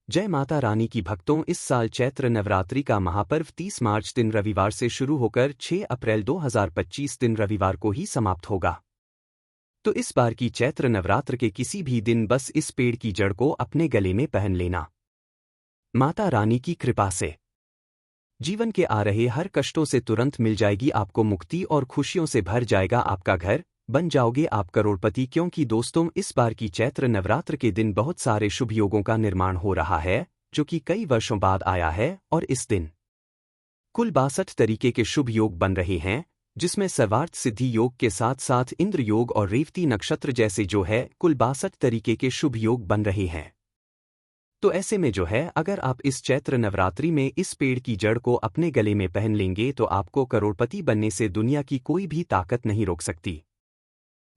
जय माता रानी की भक्तों, इस साल चैत्र नवरात्रि का महापर्व 30 मार्च दिन रविवार से शुरू होकर 6 अप्रैल 2025 दिन रविवार को ही समाप्त होगा। तो इस बार की चैत्र नवरात्र के किसी भी दिन बस इस पेड़ की जड़ को अपने गले में पहन लेना। माता रानी की कृपा से जीवन के आ रहे हर कष्टों से तुरंत मिल जाएगी आपको मुक्ति और खुशियों से भर जाएगा आपका घर, बन जाओगे आप करोड़पति। क्योंकि दोस्तों, इस बार की चैत्र नवरात्र के दिन बहुत सारे शुभ योगों का निर्माण हो रहा है, जो कि कई वर्षों बाद आया है। और इस दिन कुल 62 तरीके के शुभ योग बन रहे हैं, जिसमें सर्वार्थ सिद्धि योग के साथ साथ इंद्र योग और रेवती नक्षत्र जैसे जो है कुल 62 तरीके के शुभ योग बन रहे हैं। तो ऐसे में जो है, अगर आप इस चैत्र नवरात्रि में इस पेड़ की जड़ को अपने गले में पहन लेंगे तो आपको करोड़पति बनने से दुनिया की कोई भी ताकत नहीं रोक सकती।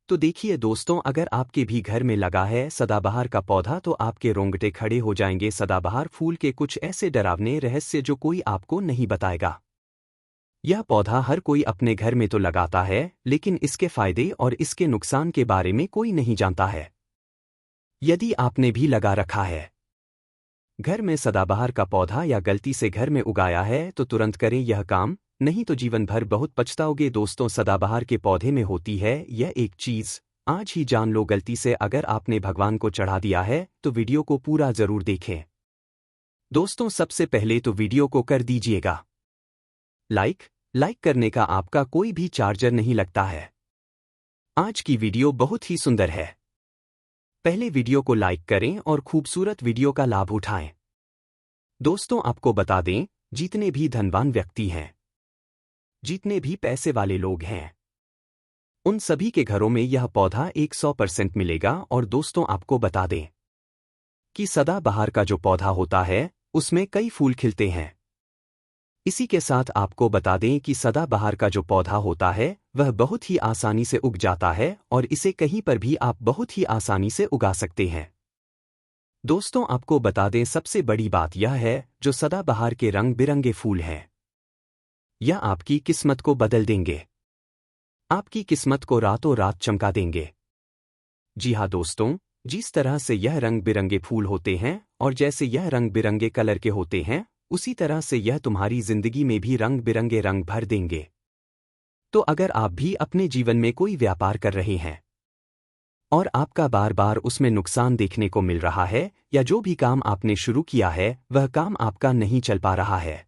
तो देखिए दोस्तों, अगर आपके भी घर में लगा है सदाबहार का पौधा तो आपके रोंगटे खड़े हो जाएंगे। सदाबहार फूल के कुछ ऐसे डरावने रहस्य जो कोई आपको नहीं बताएगा। यह पौधा हर कोई अपने घर में तो लगाता है, लेकिन इसके फायदे और इसके नुकसान के बारे में कोई नहीं जानता है। यदि आपने भी लगा रखा है घर में सदाबहार का पौधा या गलती से घर में उगाया है तो तुरंत करें यह काम, नहीं तो जीवन भर बहुत पछताओगे। दोस्तों, सदाबहार के पौधे में होती है यह एक चीज, आज ही जान लो। गलती से अगर आपने भगवान को चढ़ा दिया है तो वीडियो को पूरा जरूर देखें। दोस्तों, सबसे पहले तो वीडियो को कर दीजिएगा लाइक करने का आपका कोई भी चार्जर नहीं लगता है। आज की वीडियो बहुत ही सुंदर है। पहले वीडियो को लाइक करें और खूबसूरत वीडियो का लाभ उठाएं। दोस्तों, आपको बता दें, जितने भी धनवान व्यक्ति हैं, जितने भी पैसे वाले लोग हैं, उन सभी के घरों में यह पौधा 100% मिलेगा। और दोस्तों, आपको बता दें कि सदाबहार का जो पौधा होता है उसमें कई फूल खिलते हैं। इसी के साथ आपको बता दें कि सदाबहार का जो पौधा होता है वह बहुत ही आसानी से उग जाता है और इसे कहीं पर भी आप बहुत ही आसानी से उगा सकते हैं। दोस्तों, आपको बता दें, सबसे बड़ी बात यह है, जो सदाबहार के रंग बिरंगे फूल हैं, यह आपकी किस्मत को बदल देंगे, आपकी किस्मत को रातों रात चमका देंगे। जी हाँ दोस्तों, जिस तरह से यह रंग बिरंगे फूल होते हैं और जैसे यह रंग बिरंगे कलर के होते हैं, उसी तरह से यह तुम्हारी जिंदगी में भी रंग बिरंगे रंग भर देंगे। तो अगर आप भी अपने जीवन में कोई व्यापार कर रहे हैं और आपका बार बार उसमें नुकसान देखने को मिल रहा है, या जो भी काम आपने शुरू किया है वह काम आपका नहीं चल पा रहा है,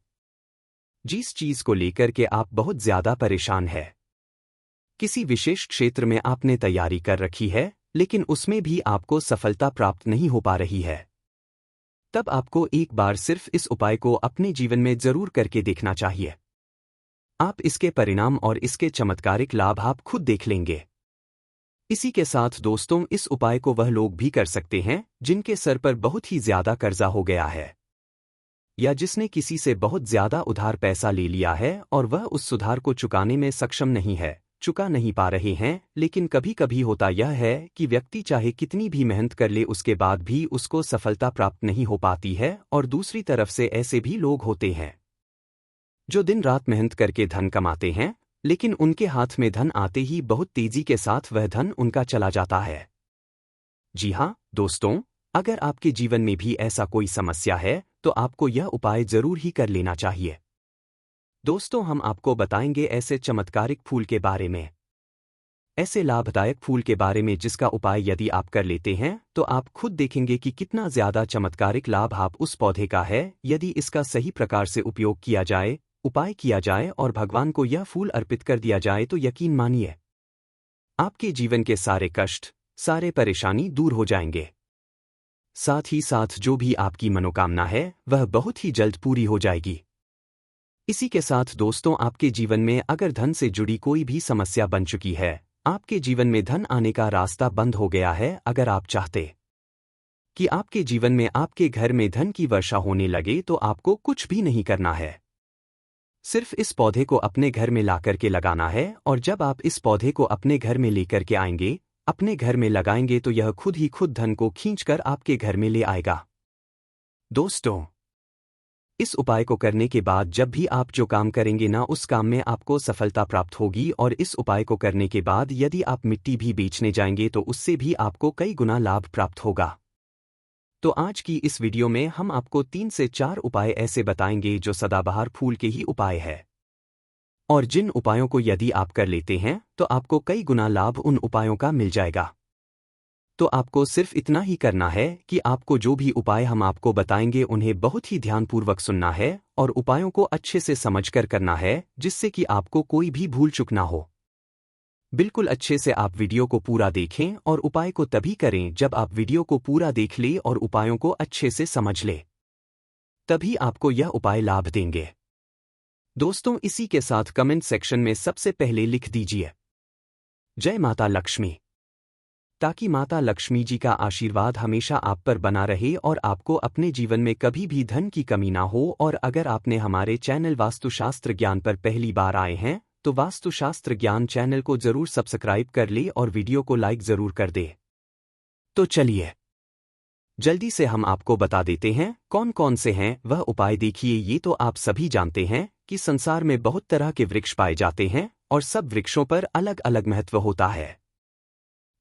जिस चीज को लेकर के आप बहुत ज्यादा परेशान है, किसी विशेष क्षेत्र में आपने तैयारी कर रखी है लेकिन उसमें भी आपको सफलता प्राप्त नहीं हो पा रही है, तब आपको एक बार सिर्फ इस उपाय को अपने जीवन में जरूर करके देखना चाहिए। आप इसके परिणाम और इसके चमत्कारिक लाभ आप खुद देख लेंगे। इसी के साथ दोस्तों, इस उपाय को वह लोग भी कर सकते हैं जिनके सर पर बहुत ही ज्यादा कर्जा हो गया है, या जिसने किसी से बहुत ज्यादा उधार पैसा ले लिया है और वह उस सुधार को चुकाने में सक्षम नहीं है, चुका नहीं पा रहे हैं। लेकिन कभी कभी होता यह है कि व्यक्ति चाहे कितनी भी मेहनत कर ले उसके बाद भी उसको सफलता प्राप्त नहीं हो पाती है। और दूसरी तरफ से ऐसे भी लोग होते हैं जो दिन रात मेहनत करके धन कमाते हैं, लेकिन उनके हाथ में धन आते ही बहुत तेजी के साथ वह धन उनका चला जाता है। जी हाँ दोस्तों, अगर आपके जीवन में भी ऐसा कोई समस्या है तो आपको यह उपाय जरूर ही कर लेना चाहिए। दोस्तों, हम आपको बताएंगे ऐसे चमत्कारिक फूल के बारे में, ऐसे लाभदायक फूल के बारे में जिसका उपाय यदि आप कर लेते हैं तो आप खुद देखेंगे कि कितना ज्यादा चमत्कारिक लाभ आप उस पौधे का है, यदि इसका सही प्रकार से उपयोग किया जाए, उपाय किया जाए और भगवान को यह फूल अर्पित कर दिया जाए तो यकीन मानिए आपके जीवन के सारे कष्ट, सारे परेशानी दूर हो जाएंगे। साथ ही साथ जो भी आपकी मनोकामना है वह बहुत ही जल्द पूरी हो जाएगी। इसी के साथ दोस्तों, आपके जीवन में अगर धन से जुड़ी कोई भी समस्या बन चुकी है, आपके जीवन में धन आने का रास्ता बंद हो गया है, अगर आप चाहते कि आपके जीवन में आपके घर में धन की वर्षा होने लगे तो आपको कुछ भी नहीं करना है, सिर्फ इस पौधे को अपने घर में ला करके लगाना है। और जब आप इस पौधे को अपने घर में लेकर के आएंगे, अपने घर में लगाएंगे तो यह खुद ही खुद धन को खींचकर आपके घर में ले आएगा। दोस्तों, इस उपाय को करने के बाद जब भी आप जो काम करेंगे ना, उस काम में आपको सफलता प्राप्त होगी। और इस उपाय को करने के बाद यदि आप मिट्टी भी बेचने जाएंगे तो उससे भी आपको कई गुना लाभ प्राप्त होगा। तो आज की इस वीडियो में हम आपको 3 से 4 उपाय ऐसे बताएंगे जो सदाबहार फूल के ही उपाय है, और जिन उपायों को यदि आप कर लेते हैं तो आपको कई गुना लाभ उन उपायों का मिल जाएगा। तो आपको सिर्फ इतना ही करना है कि आपको जो भी उपाय हम आपको बताएंगे उन्हें बहुत ही ध्यानपूर्वक सुनना है और उपायों को अच्छे से समझकर करना है, जिससे कि आपको कोई भी भूल चूक ना हो। बिल्कुल अच्छे से आप वीडियो को पूरा देखें और उपाय को तभी करें जब आप वीडियो को पूरा देख लें और उपायों को अच्छे से समझ लें, तभी आपको यह उपाय लाभ देंगे। दोस्तों, इसी के साथ कमेंट सेक्शन में सबसे पहले लिख दीजिए जय माता लक्ष्मी, ताकि माता लक्ष्मी जी का आशीर्वाद हमेशा आप पर बना रहे और आपको अपने जीवन में कभी भी धन की कमी ना हो। और अगर आपने हमारे चैनल वास्तुशास्त्र ज्ञान पर पहली बार आए हैं तो वास्तुशास्त्र ज्ञान चैनल को जरूर सब्सक्राइब कर ले और वीडियो को लाइक जरूर कर दे। तो चलिए जल्दी से हम आपको बता देते हैं कौन कौन से हैं वह उपाय। देखिए, ये तो आप सभी जानते हैं कि संसार में बहुत तरह के वृक्ष पाए जाते हैं और सब वृक्षों पर अलग अलग महत्व होता है।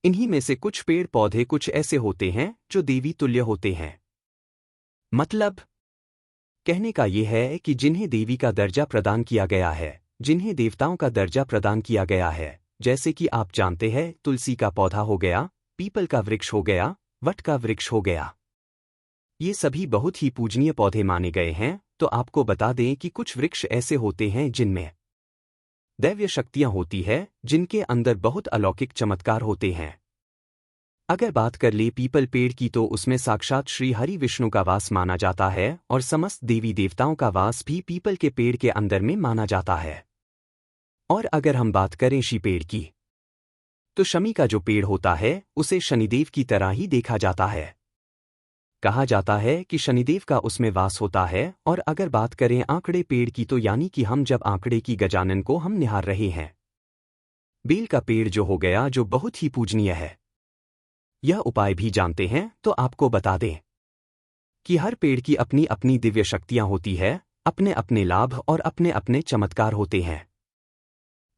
इन्हीं में से कुछ पेड़ पौधे कुछ ऐसे होते हैं जो देवी तुल्य होते हैं। मतलब कहने का यह है कि जिन्हें देवी का दर्जा प्रदान किया गया है, जिन्हें देवताओं का दर्जा प्रदान किया गया है। जैसे कि आप जानते हैं, तुलसी का पौधा हो गया, पीपल का वृक्ष हो गया, वट का वृक्ष हो गया। ये सभी बहुत ही पूजनीय पौधे माने गए हैं। तो आपको बता दें कि कुछ वृक्ष ऐसे होते हैं जिनमें दैवीय शक्तियां होती है, जिनके अंदर बहुत अलौकिक चमत्कार होते हैं। अगर बात कर ले पीपल पेड़ की तो उसमें साक्षात श्री हरि विष्णु का वास माना जाता है और समस्त देवी देवताओं का वास भी पीपल के पेड़ के अंदर में माना जाता है। और अगर हम बात करें शी पेड़ की, तो शमी का जो पेड़ होता है उसे शनिदेव की तरह ही देखा जाता है। कहा जाता है कि शनिदेव का उसमें वास होता है। और अगर बात करें आंकड़े पेड़ की, तो यानी कि हम जब आंकड़े की गजानन को हम निहार रहे हैं। बेल का पेड़ जो हो गया, जो बहुत ही पूजनीय है। यह उपाय भी जानते हैं तो आपको बता दें कि हर पेड़ की अपनी अपनी दिव्य शक्तियां होती है, अपने अपने लाभ और अपने अपने चमत्कार होते हैं।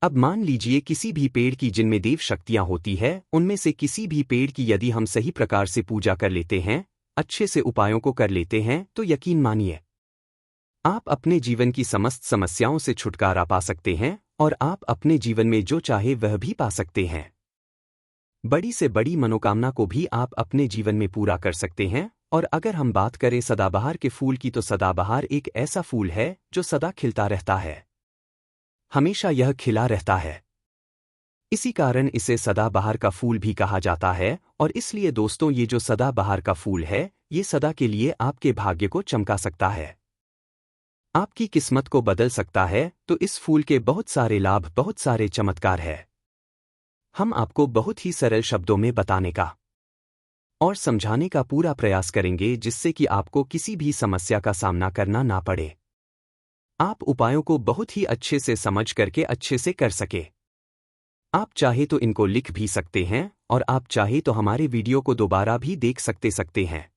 अब मान लीजिए किसी भी पेड़ की जिनमें देव शक्तियां होती है, उनमें से किसी भी पेड़ की यदि हम सही प्रकार से पूजा कर लेते हैं, अच्छे से उपायों को कर लेते हैं, तो यकीन मानिए आप अपने जीवन की समस्त समस्याओं से छुटकारा पा सकते हैं और आप अपने जीवन में जो चाहे वह भी पा सकते हैं। बड़ी से बड़ी मनोकामना को भी आप अपने जीवन में पूरा कर सकते हैं। और अगर हम बात करें सदाबहार के फूल की, तो सदाबहार एक ऐसा फूल है जो सदा खिलता रहता है, हमेशा यह खिला रहता है। इसी कारण इसे सदाबहार का फूल भी कहा जाता है। और इसलिए दोस्तों, ये जो सदाबहार का फूल है, ये सदा के लिए आपके भाग्य को चमका सकता है, आपकी किस्मत को बदल सकता है। तो इस फूल के बहुत सारे लाभ, बहुत सारे चमत्कार है। हम आपको बहुत ही सरल शब्दों में बताने का और समझाने का पूरा प्रयास करेंगे, जिससे कि आपको किसी भी समस्या का सामना करना ना पड़े। आप उपायों को बहुत ही अच्छे से समझ करके अच्छे से कर सके। आप चाहे तो इनको लिख भी सकते हैं और आप चाहे तो हमारे वीडियो को दोबारा भी देख सकते हैं,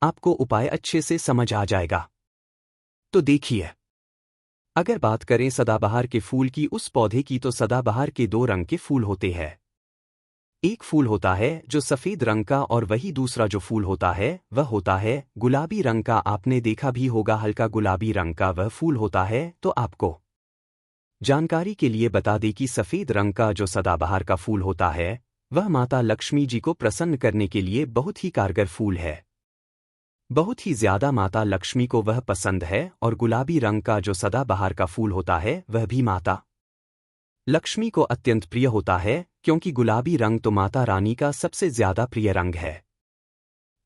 आपको उपाय अच्छे से समझ आ जाएगा। तो देखिए, अगर बात करें सदाबहार के फूल की, उस पौधे की, तो सदाबहार के 2 रंग के फूल होते हैं। एक फूल होता है जो सफेद रंग का, और वही दूसरा जो फूल होता है वह होता है गुलाबी रंग का। आपने देखा भी होगा, हल्का गुलाबी रंग का वह फूल होता है। तो आपको जानकारी के लिए बता दें कि सफेद रंग का जो सदाबहार का फूल होता है वह माता लक्ष्मी जी को प्रसन्न करने के लिए बहुत ही कारगर फूल है। बहुत ही ज्यादा माता लक्ष्मी को वह पसंद है। और गुलाबी रंग का जो सदाबहार का फूल होता है वह भी माता लक्ष्मी को अत्यंत प्रिय होता है, क्योंकि गुलाबी रंग तो माता रानी का सबसे ज्यादा प्रिय रंग है।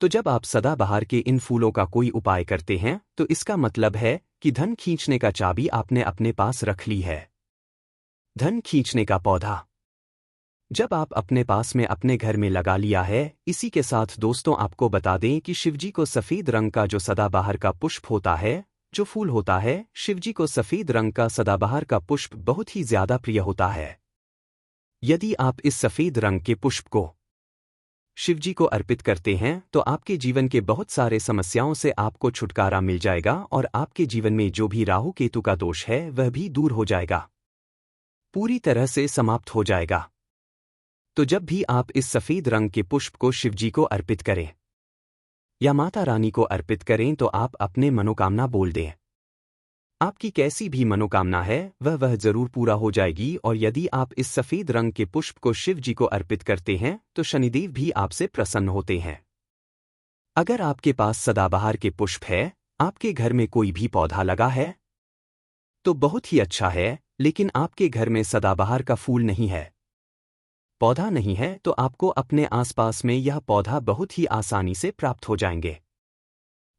तो जब आप सदाबहार के इन फूलों का कोई उपाय करते हैं, तो इसका मतलब है कि धन खींचने का चाबी आपने अपने पास रख ली है। धन खींचने का पौधा जब आप अपने पास में अपने घर में लगा लिया है। इसी के साथ दोस्तों, आपको बता दें कि शिवजी को सफेद रंग का जो सदाबहार का पुष्प होता है, जो फूल होता है, शिवजी को सफेद रंग का सदाबहार का पुष्प बहुत ही ज्यादा प्रिय होता है। यदि आप इस सफेद रंग के पुष्प को शिवजी को अर्पित करते हैं, तो आपके जीवन के बहुत सारे समस्याओं से आपको छुटकारा मिल जाएगा और आपके जीवन में जो भी राहु केतु का दोष है वह भी दूर हो जाएगा, पूरी तरह से समाप्त हो जाएगा। तो जब भी आप इस सफेद रंग के पुष्प को शिवजी को अर्पित करें, या माता रानी को अर्पित करें तो आप अपने मनोकामना बोल दें। आपकी कैसी भी मनोकामना है वह जरूर पूरा हो जाएगी। और यदि आप इस सफेद रंग के पुष्प को शिव जी को अर्पित करते हैं तो शनिदेव भी आपसे प्रसन्न होते हैं। अगर आपके पास सदाबहार के पुष्प है, आपके घर में कोई भी पौधा लगा है तो बहुत ही अच्छा है, लेकिन आपके घर में सदाबहार का फूल नहीं है, पौधा नहीं है, तो आपको अपने आसपास में यह पौधा बहुत ही आसानी से प्राप्त हो जाएंगे।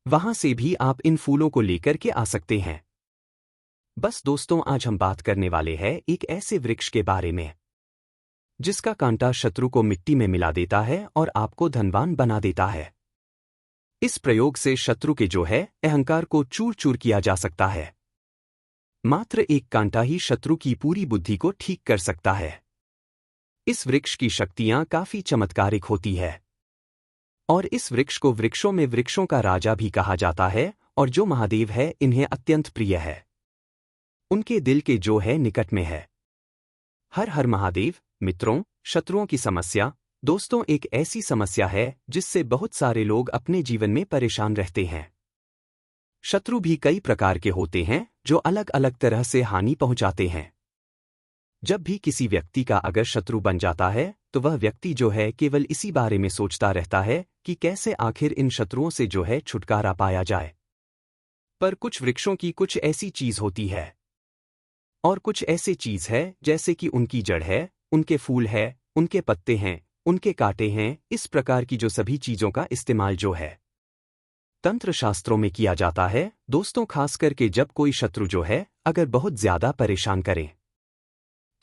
वहां से भी आप इन फूलों को लेकर के आ सकते हैं। बस दोस्तों, आज हम बात करने वाले हैं एक ऐसे वृक्ष के बारे में जिसका कांटा शत्रु को मिट्टी में मिला देता है और आपको धनवान बना देता है। इस प्रयोग से शत्रु के जो है अहंकार को चूर चूर किया जा सकता है। मात्र एक कांटा ही शत्रु की पूरी बुद्धि को ठीक कर सकता है। इस वृक्ष की शक्तियां काफी चमत्कारिक होती है और इस वृक्ष को वृक्षों में वृक्षों का राजा भी कहा जाता है। और जो महादेव है इन्हें अत्यंत प्रिय है, उनके दिल के जो है निकट में है। हर हर महादेव। मित्रों, शत्रुओं की समस्या दोस्तों एक ऐसी समस्या है जिससे बहुत सारे लोग अपने जीवन में परेशान रहते हैं। शत्रु भी कई प्रकार के होते हैं जो अलग अलग तरह से हानि पहुंचाते हैं। जब भी किसी व्यक्ति का अगर शत्रु बन जाता है तो वह व्यक्ति जो है केवल इसी बारे में सोचता रहता है कि कैसे आखिर इन शत्रुओं से जो है छुटकारा पाया जाए। पर कुछ वृक्षों की कुछ ऐसी चीज होती है और कुछ ऐसे चीज है जैसे कि उनकी जड़ है, उनके फूल है, उनके पत्ते हैं, उनके कांटे हैं। इस प्रकार की जो सभी चीजों का इस्तेमाल जो है तंत्र शास्त्रों में किया जाता है दोस्तों। खास करके जब कोई शत्रु जो है अगर बहुत ज्यादा परेशान करे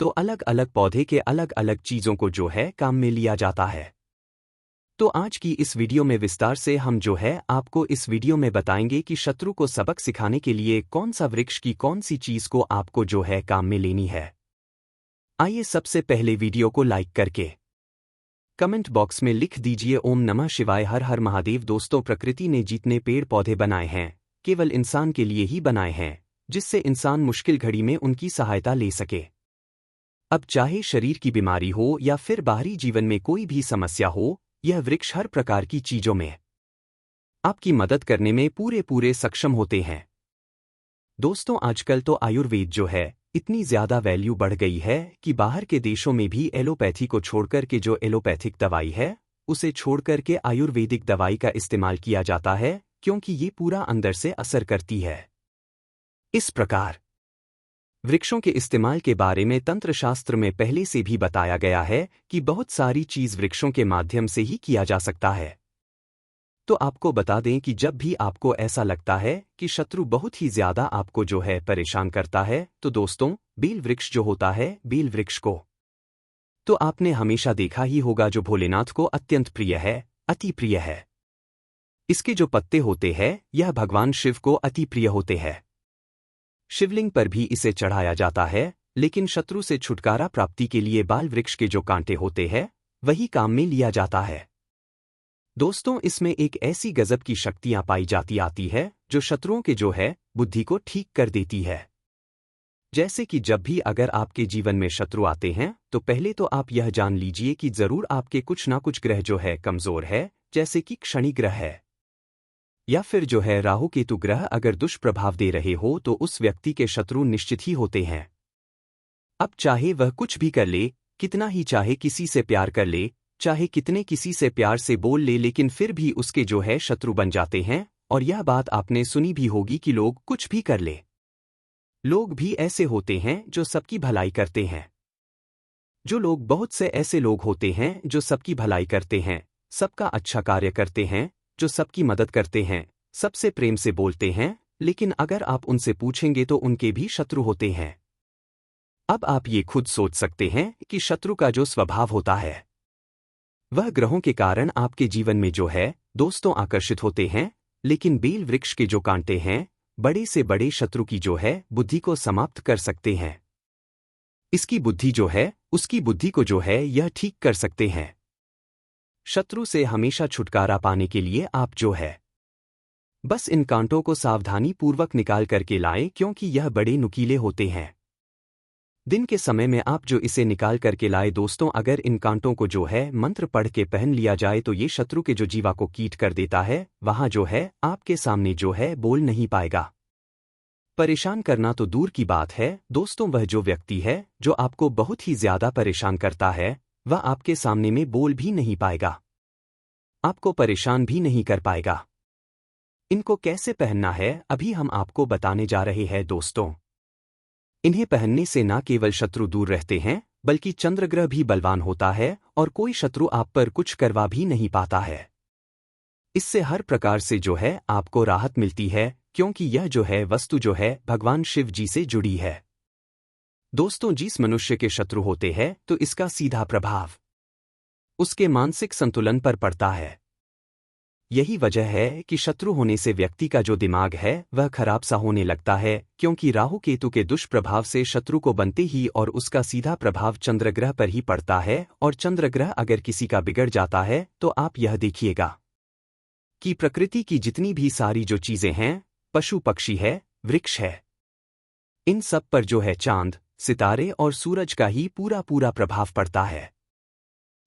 तो अलग अलग पौधे के अलग अलग चीजों को जो है काम में लिया जाता है। तो आज की इस वीडियो में विस्तार से हम जो है आपको इस वीडियो में बताएंगे कि शत्रु को सबक सिखाने के लिए कौन सा वृक्ष की कौन सी चीज को आपको जो है काम में लेनी है। आइए सबसे पहले वीडियो को लाइक करके कमेंट बॉक्स में लिख दीजिए ओम नमः शिवाय, हर हर महादेव। दोस्तों, प्रकृति ने जितने पेड़ पौधे बनाए हैं केवल इंसान के लिए ही बनाए हैं, जिससे इंसान मुश्किल घड़ी में उनकी सहायता ले सके। अब चाहे शरीर की बीमारी हो या फिर बाहरी जीवन में कोई भी समस्या हो, यह वृक्ष हर प्रकार की चीजों में आपकी मदद करने में पूरे सक्षम होते हैं। दोस्तों, आजकल तो आयुर्वेद जो है इतनी ज्यादा वैल्यू बढ़ गई है कि बाहर के देशों में भी एलोपैथी को छोड़कर के जो एलोपैथिक दवाई है उसे छोड़कर के आयुर्वेदिक दवाई का इस्तेमाल किया जाता है, क्योंकि ये पूरा अंदर से असर करती है। इस प्रकार वृक्षों के इस्तेमाल के बारे में तंत्र शास्त्र में पहले से भी बताया गया है कि बहुत सारी चीज वृक्षों के माध्यम से ही किया जा सकता है। तो आपको बता दें कि जब भी आपको ऐसा लगता है कि शत्रु बहुत ही ज्यादा आपको जो है परेशान करता है, तो दोस्तों बेल वृक्ष जो होता है, बेल वृक्ष को तो आपने हमेशा देखा ही होगा जो भोलेनाथ को अत्यंत प्रिय है, अति प्रिय है। इसके जो पत्ते होते हैं यह भगवान शिव को अति प्रिय होते हैं। शिवलिंग पर भी इसे चढ़ाया जाता है, लेकिन शत्रु से छुटकारा प्राप्ति के लिए बाल वृक्ष के जो कांटे होते हैं वही काम में लिया जाता है। दोस्तों, इसमें एक ऐसी गजब की शक्तियां पाई जाती आती है जो शत्रुओं के जो है बुद्धि को ठीक कर देती है। जैसे कि जब भी अगर आपके जीवन में शत्रु आते हैं तो पहले तो आप यह जान लीजिए कि जरूर आपके कुछ ना कुछ ग्रह जो है कमजोर है, जैसे कि शनि ग्रह है या फिर जो है राहु केतु ग्रह अगर दुष्प्रभाव दे रहे हो तो उस व्यक्ति के शत्रु निश्चित ही होते हैं। अब चाहे वह कुछ भी कर ले, कितना ही चाहे किसी से प्यार कर ले, चाहे कितने किसी से प्यार से बोल ले, लेकिन फिर भी उसके जो है शत्रु बन जाते हैं। और यह बात आपने सुनी भी होगी कि लोग कुछ भी कर ले, लोग भी ऐसे होते हैं जो सबकी भलाई करते हैं। जो लोग बहुत से ऐसे लोग होते हैं जो सबकी भलाई करते हैं, सबका अच्छा कार्य करते हैं, जो सबकी मदद करते हैं, सबसे प्रेम से बोलते हैं, लेकिन अगर आप उनसे पूछेंगे तो उनके भी शत्रु होते हैं। अब आप ये खुद सोच सकते हैं कि शत्रु का जो स्वभाव होता है वह ग्रहों के कारण आपके जीवन में जो है दोस्तों आकर्षित होते हैं, लेकिन बेल वृक्ष के जो कांटे हैं बड़े से बड़े शत्रु की जो है बुद्धि को समाप्त कर सकते हैं। इसकी बुद्धि जो है उसकी बुद्धि को जो है यह ठीक कर सकते हैं। शत्रु से हमेशा छुटकारा पाने के लिए आप जो है बस इन कांटों को सावधानी पूर्वक निकाल करके लाएं, क्योंकि यह बड़े नुकीले होते हैं। दिन के समय में आप जो इसे निकाल करके लाए दोस्तों, अगर इन कांटों को जो है मंत्र पढ़ के पहन लिया जाए तो ये शत्रु के जो जीवा को कीट कर देता है, वहां जो है आपके सामने जो है बोल नहीं पाएगा। परेशान करना तो दूर की बात है दोस्तों, वह जो व्यक्ति है जो आपको बहुत ही ज्यादा परेशान करता है, वह आपके सामने में बोल भी नहीं पाएगा, आपको परेशान भी नहीं कर पाएगा। इनको कैसे पहनना है अभी हम आपको बताने जा रहे हैं दोस्तों। इन्हें पहनने से न केवल शत्रु दूर रहते हैं, बल्कि चंद्रग्रह भी बलवान होता है और कोई शत्रु आप पर कुछ करवा भी नहीं पाता है। इससे हर प्रकार से जो है आपको राहत मिलती है, क्योंकि यह जो है वस्तु जो है भगवान शिव जी से जुड़ी है। दोस्तों, जिस मनुष्य के शत्रु होते हैं तो इसका सीधा प्रभाव उसके मानसिक संतुलन पर पड़ता है। यही वजह है कि शत्रु होने से व्यक्ति का जो दिमाग है वह खराब सा होने लगता है, क्योंकि राहु केतु के दुष्प्रभाव से शत्रु को बनते ही और उसका सीधा प्रभाव चंद्रग्रह पर ही पड़ता है। और चंद्रग्रह अगर किसी का बिगड़ जाता है तो आप यह देखिएगा कि प्रकृति की जितनी भी सारी जो चीजें हैं, पशु पक्षी है, वृक्ष है, इन सब पर जो है चांद, सितारे और सूरज का ही पूरा पूरा प्रभाव पड़ता है।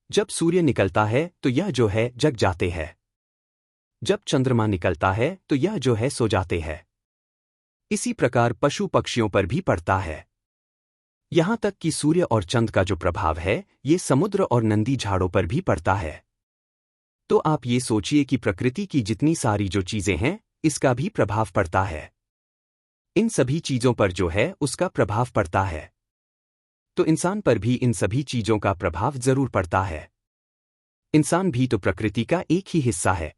जब सूर्य निकलता है तो यह जो है जग जाते हैं, जब चंद्रमा निकलता है तो यह जो है सो जाते हैं। इसी प्रकार पशु पक्षियों पर भी पड़ता है। यहां तक कि सूर्य और चंद्र का जो प्रभाव है ये समुद्र और नदी झाड़ों पर भी पड़ता है। तो आप ये सोचिए कि प्रकृति की जितनी सारी जो चीजें हैं इसका भी प्रभाव पड़ता है। इन सभी चीजों पर जो है उसका प्रभाव पड़ता है, तो इंसान पर भी इन सभी चीजों का प्रभाव जरूर पड़ता है। इंसान भी तो प्रकृति का एक ही हिस्सा है।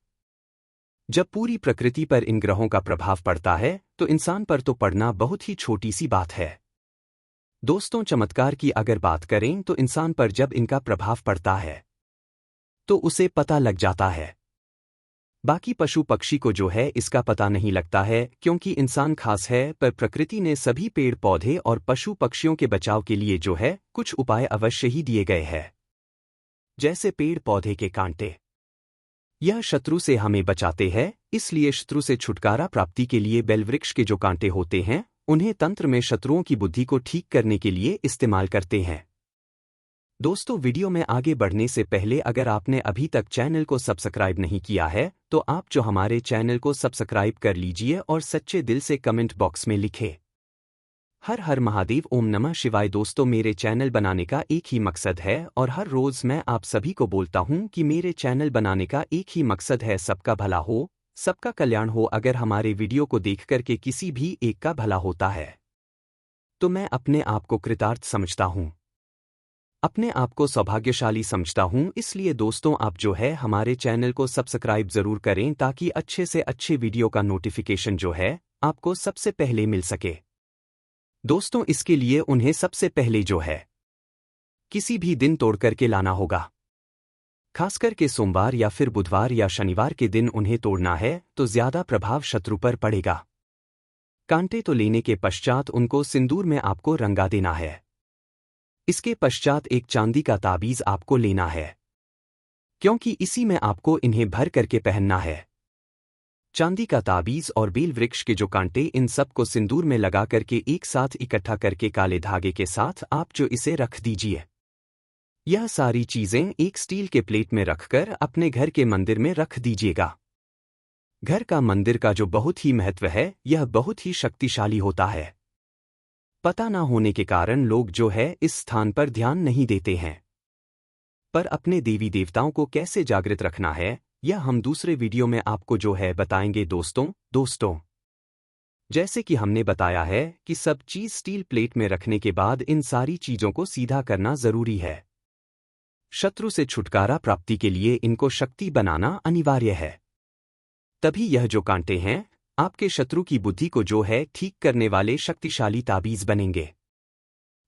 जब पूरी प्रकृति पर इन ग्रहों का प्रभाव पड़ता है तो इंसान पर तो पड़ना बहुत ही छोटी सी बात है। दोस्तों, चमत्कार की अगर बात करें तो इंसान पर जब इनका प्रभाव पड़ता है तो उसे पता लग जाता है। बाकी पशु पक्षी को जो है इसका पता नहीं लगता है, क्योंकि इंसान खास है, पर प्रकृति ने सभी पेड़ पौधे और पशु पक्षियों के बचाव के लिए जो है कुछ उपाय अवश्य ही दिए गए हैं। जैसे पेड़ पौधे के कांटे, यह शत्रु से हमें बचाते हैं, इसलिए शत्रु से छुटकारा प्राप्ति के लिए बेलवृक्ष के जो कांटे होते हैं उन्हें तंत्र में शत्रुओं की बुद्धि को ठीक करने के लिए इस्तेमाल करते हैं। दोस्तों, वीडियो में आगे बढ़ने से पहले अगर आपने अभी तक चैनल को सब्सक्राइब नहीं किया है तो आप जो हमारे चैनल को सब्सक्राइब कर लीजिए और सच्चे दिल से कमेंट बॉक्स में लिखें हर हर महादेव, ओम नमः शिवाय। दोस्तों, मेरे चैनल बनाने का एक ही मकसद है और हर रोज मैं आप सभी को बोलता हूं कि मेरे चैनल बनाने का एक ही मकसद है, सबका भला हो, सबका कल्याण हो। अगर हमारे वीडियो को देख करके किसी भी एक का भला होता है तो मैं अपने आप को कृतार्थ समझता हूं, अपने आप को सौभाग्यशाली समझता हूं। इसलिए दोस्तों, आप जो है हमारे चैनल को सब्सक्राइब जरूर करें ताकि अच्छे से अच्छे वीडियो का नोटिफिकेशन जो है आपको सबसे पहले मिल सके। दोस्तों, इसके लिए उन्हें सबसे पहले जो है किसी भी दिन तोड़ करके लाना होगा, खासकर के सोमवार या फिर बुधवार या शनिवार के दिन उन्हें तोड़ना है तो ज्यादा प्रभाव शत्रु पर पड़ेगा। कांटे तो लेने के पश्चात उनको सिंदूर में आपको रंगा देना है। इसके पश्चात एक चांदी का ताबीज आपको लेना है, क्योंकि इसी में आपको इन्हें भर करके पहनना है। चांदी का ताबीज और बेल वृक्ष के जो कांटे, इन सब को सिंदूर में लगा करके एक साथ इकट्ठा करके काले धागे के साथ आप जो इसे रख दीजिए। यह सारी चीजें एक स्टील के प्लेट में रखकर अपने घर के मंदिर में रख दीजिएगा। घर का मंदिर का जो बहुत ही महत्व है, यह बहुत ही शक्तिशाली होता है। पता ना होने के कारण लोग जो है इस स्थान पर ध्यान नहीं देते हैं, पर अपने देवी देवताओं को कैसे जागृत रखना है यह हम दूसरे वीडियो में आपको जो है बताएंगे। दोस्तों, जैसे कि हमने बताया है कि सब चीज स्टील प्लेट में रखने के बाद इन सारी चीजों को सीधा करना जरूरी है। शत्रु से छुटकारा प्राप्ति के लिए इनको शक्ति बनाना अनिवार्य है, तभी यह जो कांटे हैं आपके शत्रु की बुद्धि को जो है ठीक करने वाले शक्तिशाली ताबीज बनेंगे।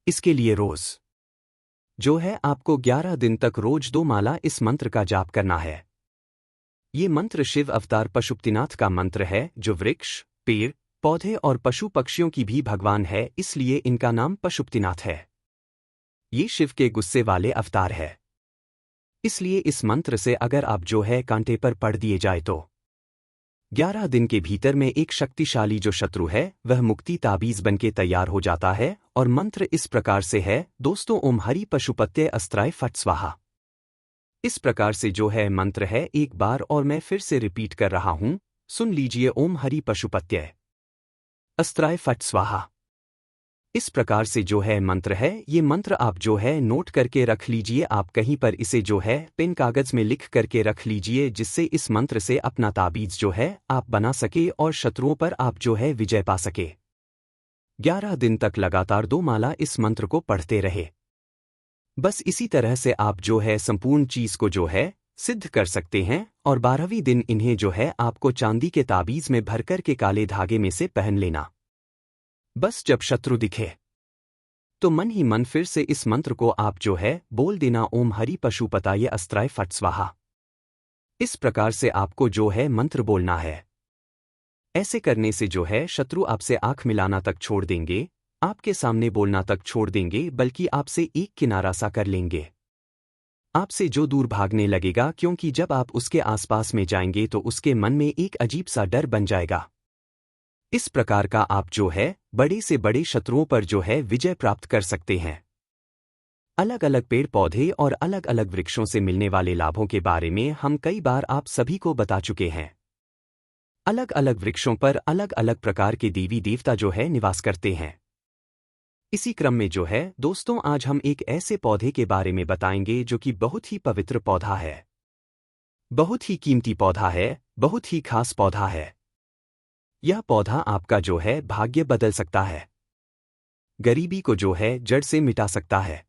इसके लिए रोज जो है आपको 11 दिन तक रोज 2 माला इस मंत्र का जाप करना है। ये मंत्र शिव अवतार पशुपतिनाथ का मंत्र है, जो वृक्ष, पेड़ पौधे और पशु पक्षियों की भी भगवान है, इसलिए इनका नाम पशुपतिनाथ है। ये शिव के गुस्से वाले अवतार है, इसलिए इस मंत्र से अगर आप जो है कांटे पर पढ़ दिए जाए तो 11 दिन के भीतर में एक शक्तिशाली जो शत्रु है वह मुक्ति ताबीज बनके तैयार हो जाता है और मंत्र इस प्रकार से है दोस्तों, ओम हरि पशुपत्ये अस्त्राय फट स्वाहा। इस प्रकार से जो है मंत्र है, एक बार और मैं फिर से रिपीट कर रहा हूं, सुन लीजिए। ओम हरि पशुपत्ये अस्त्राय फट स्वाहा। इस प्रकार से जो है मंत्र है, ये मंत्र आप जो है नोट करके रख लीजिए। आप कहीं पर इसे जो है पेन कागज में लिख करके रख लीजिए, जिससे इस मंत्र से अपना ताबीज जो है आप बना सके और शत्रुओं पर आप जो है विजय पा सके। 11 दिन तक लगातार 2 माला इस मंत्र को पढ़ते रहे। बस इसी तरह से आप जो है संपूर्ण चीज को जो है सिद्ध कर सकते हैं। और 12वें दिन इन्हें जो है आपको चांदी के ताबीज में भरकर के काले धागे में से पहन लेना। बस जब शत्रु दिखे तो मन ही मन फिर से इस मंत्र को आप जो है बोल देना, ओम हरि पशुपताये अस्त्राय फट स्वाहा। इस प्रकार से आपको जो है मंत्र बोलना है। ऐसे करने से जो है शत्रु आपसे आंख मिलाना तक छोड़ देंगे, आपके सामने बोलना तक छोड़ देंगे, बल्कि आपसे एक किनारा सा कर लेंगे। आपसे जो दूर भागने लगेगा, क्योंकि जब आप उसके आसपास में जाएंगे तो उसके मन में एक अजीब सा डर बन जाएगा। इस प्रकार का आप जो है बड़े से बड़े शत्रुओं पर जो है विजय प्राप्त कर सकते हैं। अलग अलग पेड़ पौधे और अलग अलग वृक्षों से मिलने वाले लाभों के बारे में हम कई बार आप सभी को बता चुके हैं। अलग अलग वृक्षों पर अलग अलग प्रकार के देवी देवता जो है निवास करते हैं। इसी क्रम में जो है दोस्तों, आज हम एक ऐसे पौधे के बारे में बताएंगे जो कि बहुत ही पवित्र पौधा है, बहुत ही कीमती पौधा है, बहुत ही खास पौधा है। यह पौधा आपका जो है भाग्य बदल सकता है, गरीबी को जो है जड़ से मिटा सकता है।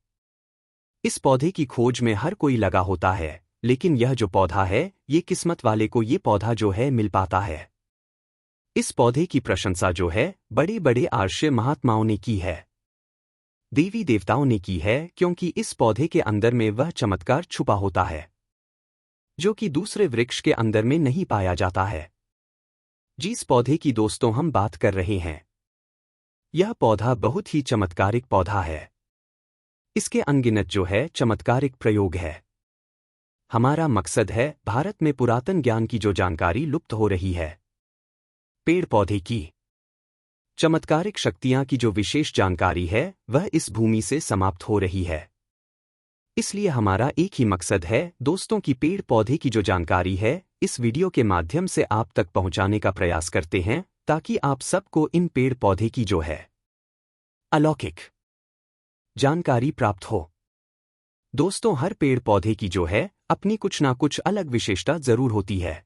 इस पौधे की खोज में हर कोई लगा होता है, लेकिन यह जो पौधा है ये किस्मत वाले को ये पौधा जो है मिल पाता है। इस पौधे की प्रशंसा जो है बड़े बड़े आर्ष्य महात्माओं ने की है, देवी देवताओं ने की है, क्योंकि इस पौधे के अंदर में वह चमत्कार छुपा होता है जो कि दूसरे वृक्ष के अंदर में नहीं पाया जाता है। जिस पौधे की दोस्तों हम बात कर रहे हैं, यह पौधा बहुत ही चमत्कारिक पौधा है। इसके अनगिनत जो है चमत्कारिक प्रयोग है। हमारा मकसद है भारत में पुरातन ज्ञान की जो जानकारी लुप्त हो रही है, पेड़ पौधे की चमत्कारिक शक्तियां की जो विशेष जानकारी है वह इस भूमि से समाप्त हो रही है। इसलिए हमारा एक ही मकसद है दोस्तों की पेड़ पौधे की जो जानकारी है इस वीडियो के माध्यम से आप तक पहुंचाने का प्रयास करते हैं, ताकि आप सबको इन पेड़ पौधे की जो है अलौकिक जानकारी प्राप्त हो। दोस्तों, हर पेड़ पौधे की जो है अपनी कुछ ना कुछ अलग विशेषता जरूर होती है।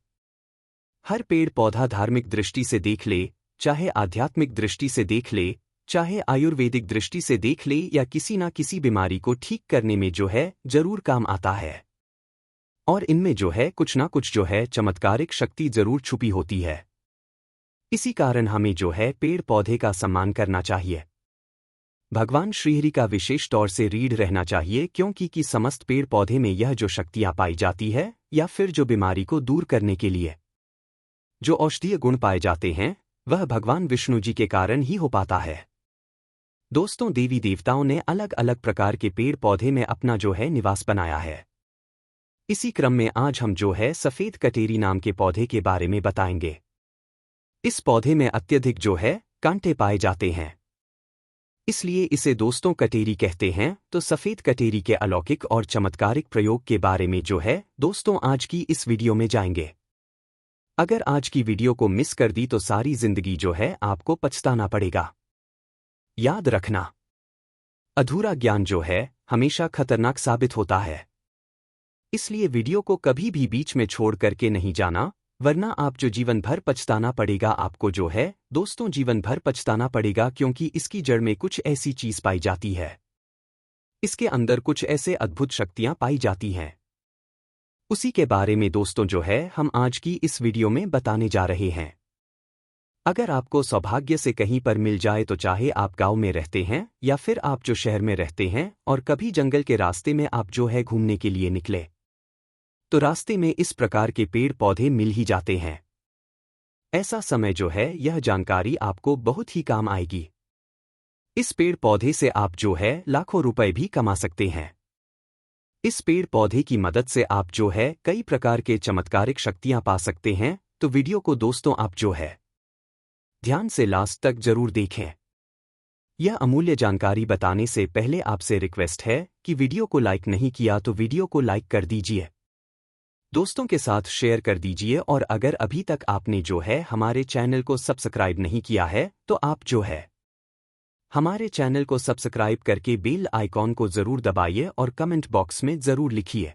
हर पेड़ पौधा धार्मिक दृष्टि से देख ले, चाहे आध्यात्मिक दृष्टि से देख ले, चाहे आयुर्वेदिक दृष्टि से देख ले, या किसी ना किसी बीमारी को ठीक करने में जो है जरूर काम आता है। और इनमें जो है कुछ ना कुछ जो है चमत्कारिक शक्ति जरूर छुपी होती है। इसी कारण हमें जो है पेड़ पौधे का सम्मान करना चाहिए। भगवान श्रीहरि का विशेष तौर से रीढ़ रहना चाहिए, क्योंकि कि समस्त पेड़ पौधे में यह जो शक्तियां पाई जाती है, या फिर जो बीमारी को दूर करने के लिए जो औषधीय गुण पाए जाते हैं, वह भगवान विष्णु जी के कारण ही हो पाता है। दोस्तों, देवी देवताओं ने अलग अलग प्रकार के पेड़ पौधे में अपना जो है निवास बनाया है। इसी क्रम में आज हम जो है सफेद कटेरी नाम के पौधे के बारे में बताएंगे। इस पौधे में अत्यधिक जो है कांटे पाए जाते हैं, इसलिए इसे दोस्तों कटेरी कहते हैं। तो सफेद कटेरी के अलौकिक और चमत्कारिक प्रयोग के बारे में जो है दोस्तों आज की इस वीडियो में जाएंगे। अगर आज की वीडियो को मिस कर दी तो सारी जिंदगी जो है आपको पछताना पड़ेगा। याद रखना, अधूरा ज्ञान जो है हमेशा खतरनाक साबित होता है, इसलिए वीडियो को कभी भी बीच में छोड़ करके नहीं जाना, वरना आप जो जीवन भर पछताना पड़ेगा। आपको जो है दोस्तों जीवन भर पछताना पड़ेगा, क्योंकि इसकी जड़ में कुछ ऐसी चीज पाई जाती है, इसके अंदर कुछ ऐसे अद्भुत शक्तियां पाई जाती हैं। उसी के बारे में दोस्तों जो है हम आज की इस वीडियो में बताने जा रहे हैं। अगर आपको सौभाग्य से कहीं पर मिल जाए, तो चाहे आप गांव में रहते हैं या फिर आप जो शहर में रहते हैं, और कभी जंगल के रास्ते में आप जो है घूमने के लिए निकले, तो रास्ते में इस प्रकार के पेड़ पौधे मिल ही जाते हैं। ऐसा समय जो है यह जानकारी आपको बहुत ही काम आएगी। इस पेड़ पौधे से आप जो है लाखों रुपए भी कमा सकते हैं। इस पेड़ पौधे की मदद से आप जो है कई प्रकार के चमत्कारिक शक्तियां पा सकते हैं, तो वीडियो को दोस्तों आप जो है ध्यान से लास्ट तक जरूर देखें। यह अमूल्य जानकारी बताने से पहले आपसे रिक्वेस्ट है कि वीडियो को लाइक नहीं किया तो वीडियो को लाइक कर दीजिए, दोस्तों के साथ शेयर कर दीजिए, और अगर अभी तक आपने जो है हमारे चैनल को सब्सक्राइब नहीं किया है तो आप जो है हमारे चैनल को सब्सक्राइब करके बेल आइकॉन को जरूर दबाइए और कमेंट बॉक्स में जरूर लिखिए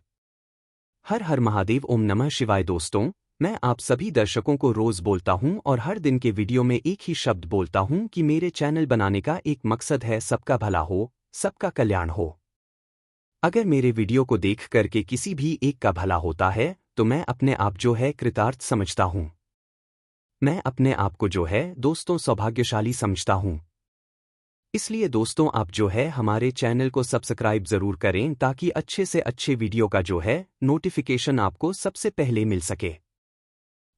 हर हर महादेव, ओम नमः शिवाय। दोस्तों, मैं आप सभी दर्शकों को रोज बोलता हूं और हर दिन के वीडियो में एक ही शब्द बोलता हूं कि मेरे चैनल बनाने का एक मकसद है सबका भला हो, सबका कल्याण हो। अगर मेरे वीडियो को देख करके किसी भी एक का भला होता है तो मैं अपने आप जो है कृतार्थ समझता हूं। मैं अपने आप को जो है दोस्तों सौभाग्यशाली समझता हूं। इसलिए दोस्तों आप जो है हमारे चैनल को सब्सक्राइब जरूर करें ताकि अच्छे से अच्छे वीडियो का जो है नोटिफिकेशन आपको सबसे पहले मिल सके।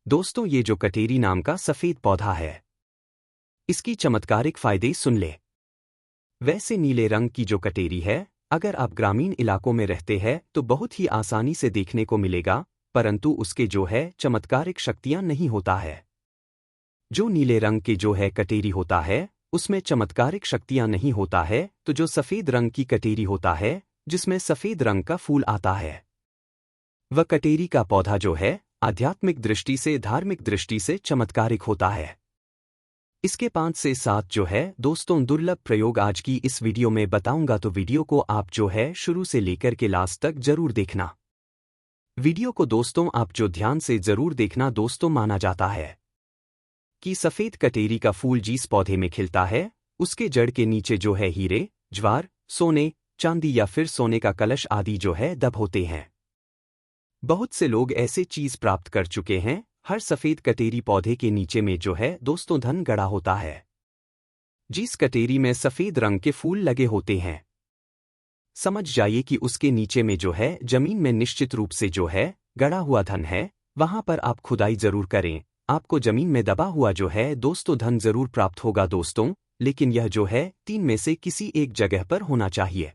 दोस्तों, ये जो कटेरी नाम का सफेद पौधा है, इसकी चमत्कारिक फायदे सुन ले। वैसे नीले रंग की जो कटेरी है, अगर आप ग्रामीण इलाकों में रहते हैं तो बहुत ही आसानी से देखने को मिलेगा, परंतु उसके जो है चमत्कारिक शक्तियां नहीं होता है। जो नीले रंग के जो है कटेरी होता है उसमें चमत्कारिक शक्तियां नहीं होता है, तो जो सफेद रंग की कटेरी होता है जिसमें सफेद रंग का फूल आता है, वह कटेरी का पौधा जो है आध्यात्मिक दृष्टि से, धार्मिक दृष्टि से चमत्कारिक होता है। इसके 5 से 7 जो है दोस्तों दुर्लभ प्रयोग आज की इस वीडियो में बताऊंगा, तो वीडियो को आप जो है शुरू से लेकर के लास्ट तक जरूर देखना। वीडियो को दोस्तों आप जो ध्यान से जरूर देखना। दोस्तों, माना जाता है कि सफेद कटेरी का फूल जिस पौधे में खिलता है उसके जड़ के नीचे जो है हीरे, ज्वार, सोने, चांदी या फिर सोने का कलश आदि जो है दब होते हैं। बहुत से लोग ऐसे चीज प्राप्त कर चुके हैं। हर सफेद कटेरी पौधे के नीचे में जो है दोस्तों धन गड़ा होता है। जिस कटेरी में सफेद रंग के फूल लगे होते हैं, समझ जाइए कि उसके नीचे में जो है जमीन में निश्चित रूप से जो है गड़ा हुआ धन है। वहां पर आप खुदाई जरूर करें, आपको जमीन में दबा हुआ जो है दोस्तों धन जरूर प्राप्त होगा दोस्तों, लेकिन यह जो है 3 में से किसी एक जगह पर होना चाहिए।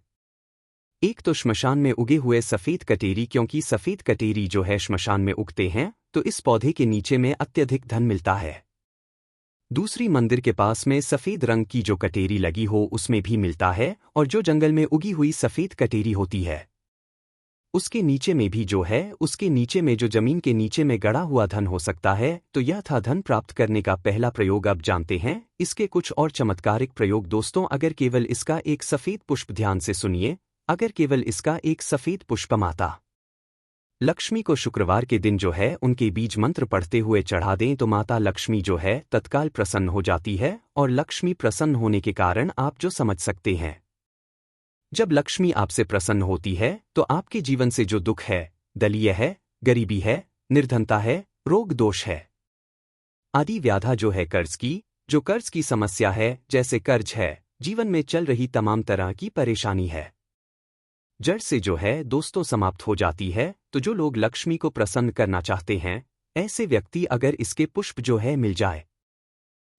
एक तो श्मशान में उगे हुए सफेद कटेरी, क्योंकि सफेद कटेरी जो है श्मशान में उगते हैं तो इस पौधे के नीचे में अत्यधिक धन मिलता है। दूसरी, मंदिर के पास में सफेद रंग की जो कटेरी लगी हो उसमें भी मिलता है, और जो जंगल में उगी हुई सफेद कटेरी होती है उसके नीचे में भी जो है, उसके नीचे में जो जमीन के नीचे में गड़ा हुआ धन हो सकता है। तो यह था धन प्राप्त करने का पहला प्रयोग। अब जानते हैं इसके कुछ और चमत्कारिक प्रयोग। दोस्तों, अगर केवल इसका एक सफेद पुष्प, ध्यान से सुनिए, अगर केवल इसका एक सफेद पुष्प माता लक्ष्मी को शुक्रवार के दिन जो है उनके बीज मंत्र पढ़ते हुए चढ़ा दें तो माता लक्ष्मी जो है तत्काल प्रसन्न हो जाती है। और लक्ष्मी प्रसन्न होने के कारण आप जो समझ सकते हैं, जब लक्ष्मी आपसे प्रसन्न होती है तो आपके जीवन से जो दुख है, दलीय है, गरीबी है, निर्धनता है, रोग दोष है आदि व्याधा जो है, जो कर्ज की समस्या है, जैसे कर्ज है, जीवन में चल रही तमाम तरह की परेशानी है, जड़ से जो है दोस्तों समाप्त हो जाती है। तो जो लोग लक्ष्मी को प्रसन्न करना चाहते हैं, ऐसे व्यक्ति अगर इसके पुष्प जो है मिल जाए,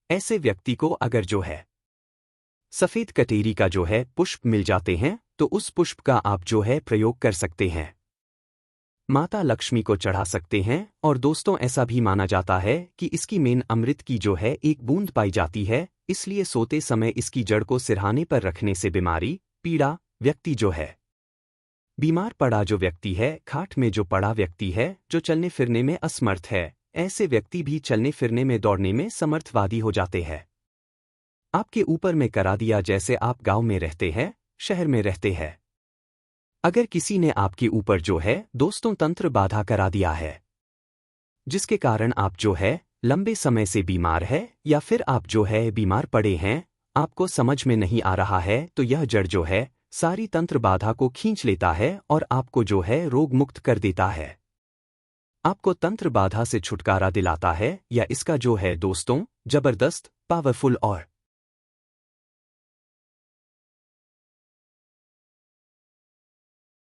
ऐसे व्यक्ति को अगर जो है सफेद कटेरी का जो है पुष्प मिल जाते हैं तो उस पुष्प का आप जो है प्रयोग कर सकते हैं, माता लक्ष्मी को चढ़ा सकते हैं। और दोस्तों, ऐसा भी माना जाता है कि इसकी मेन अमृत की जो है एक बूंद पाई जाती है, इसलिए सोते समय इसकी जड़ को सिरहाने पर रखने से बीमारी, पीड़ा, व्यक्ति जो है बीमार पड़ा जो व्यक्ति है, खाट में जो पड़ा व्यक्ति है, जो चलने फिरने में असमर्थ है, ऐसे व्यक्ति भी चलने फिरने में, दौड़ने में समर्थवादी हो जाते हैं। आपके ऊपर में करा दिया, जैसे आप गांव में रहते हैं, शहर में रहते हैं, अगर किसी ने आपके ऊपर जो है दोस्तों तंत्र बाधा करा दिया है, जिसके कारण आप जो है लंबे समय से बीमार है, या फिर आप जो है बीमार पड़े हैं, आपको समझ में नहीं आ रहा है, तो यह जड़ जो है सारी तंत्र बाधा को खींच लेता है और आपको जो है रोग मुक्त कर देता है, आपको तंत्र बाधा से छुटकारा दिलाता है। या इसका जो है दोस्तों जबरदस्त, पावरफुल और